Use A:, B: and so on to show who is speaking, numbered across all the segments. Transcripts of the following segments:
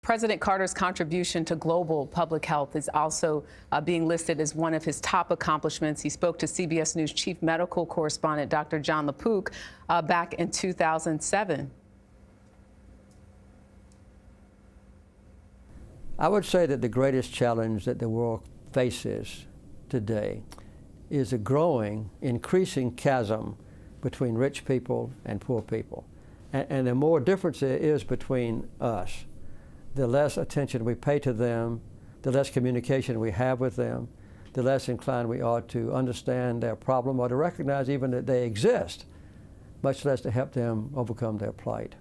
A: President Carter's contribution to global public health is also being listed as one of his top accomplishments. He spoke to CBS News chief medical correspondent Dr. Jon LaPook back in 2007.
B: I would say that the greatest challenge that the world faces today is a growing, increasing chasm between rich people and poor people. And the more difference there is between us, the less attention we pay to them, the less communication we have with them, the less inclined we are to understand their problem or to recognize even that they exist, much less to help them overcome their plight.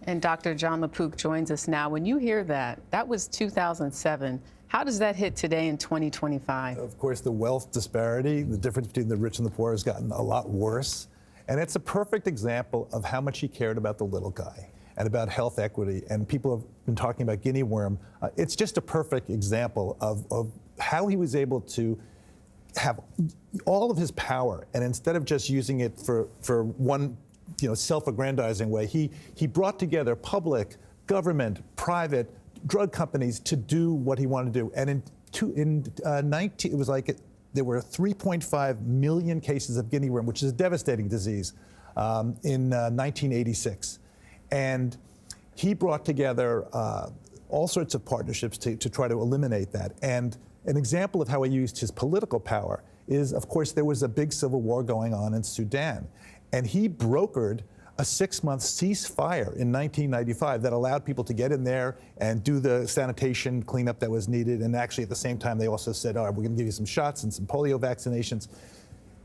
A: And Dr. Jon LaPook joins us now. When you hear that, that was 2007. How does that hit today in 2025?
C: Of course, the wealth disparity, the difference between the rich and the poor has gotten a lot worse. And it's a perfect example of how much he cared about the little guy and about health equity. And people have been talking about guinea worm. It's just a perfect example of how he was able to have all of his power, and instead of just using it for one self-aggrandizing way, he brought together public, government, private, drug companies to do what he wanted to do. And it was like there were 3.5 million cases of guinea worm, which is a devastating disease, in 1986. And he brought together all sorts of partnerships to try to eliminate that. And an example of how he used his political power is, of course, there was a big civil war going on in Sudan. And he brokered a 6-month ceasefire in 1995 that allowed people to get in there and do the sanitation cleanup that was needed. And actually, at the same time, they also said, all right, we're going to give you some shots and some polio vaccinations.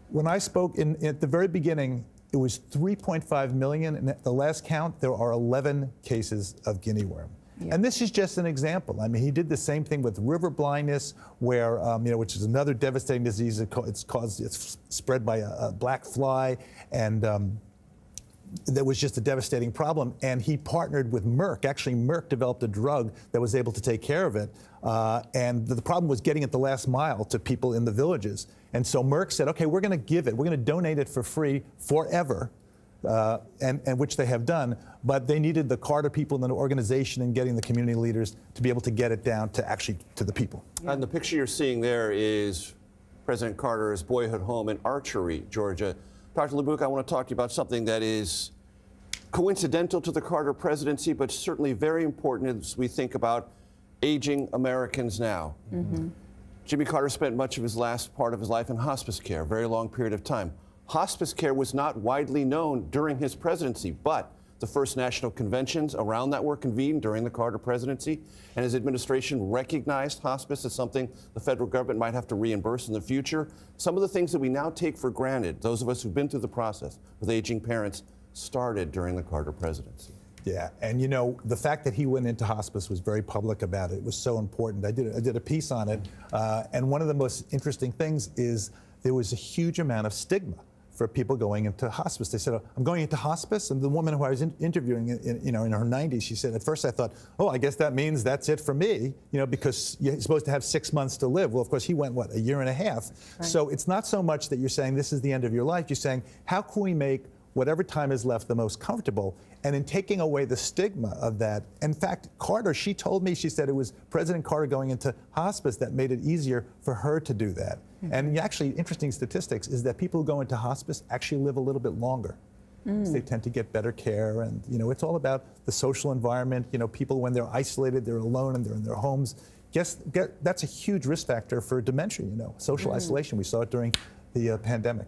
C: When I spoke at the very beginning, it was 3.5 million. And at the last count, there are 11 cases of guinea worm. Yeah. And this is just an example. I mean, he did the same thing with river blindness, where which is another devastating disease. It's spread by a black fly, and that was just a devastating problem. And he partnered with Merck. Actually, Merck developed a drug that was able to take care of it. And the problem was getting it the last mile to people in the villages. And so Merck said, okay, we're going to give it. We're going to donate it for free forever. And which they have done, but they needed the Carter people in the organization and getting the community leaders to be able to get it down to the people.
D: Yeah. And the picture you're seeing there is President Carter's boyhood home in Archery, Georgia. Dr. LaPook, I want to talk to you about something that is coincidental to the Carter presidency, but certainly very important as we think about aging Americans now. Mm-hmm. Jimmy Carter spent much of his last part of his life in hospice care, a very long period of time. Hospice care was not widely known during his presidency, but the first national conventions around that were convened during the Carter presidency, and his administration recognized hospice as something the federal government might have to reimburse in the future. Some of the things that we now take for granted, those of us who've been through the process with aging parents, started during the Carter presidency.
C: Yeah, and the fact that he went into hospice was very public about it. It was so important. I did a piece on it, and one of the most interesting things is there was a huge amount of stigma for people going into hospice. They said, I'm going into hospice. And the woman who I was interviewing in her 90s, she said, at first I thought, oh, I guess that means that's it for me, because you're supposed to have 6 months to live. Well, of course, he went, what, a year and a half. Right. So it's not so much that you're saying this is the end of your life. You're saying, how can we make whatever time is left the most comfortable? And in taking away the stigma of that, in fact, Carter, she told me, she said it was President Carter going into hospice that made it easier for her to do that. Mm-hmm. And actually, interesting statistics is that people who go into hospice actually live a little bit longer. They tend to get better care, and it's all about the social environment. People, when they're isolated, they're alone and they're in their homes. That's a huge risk factor for dementia, social isolation. We saw it during the pandemic.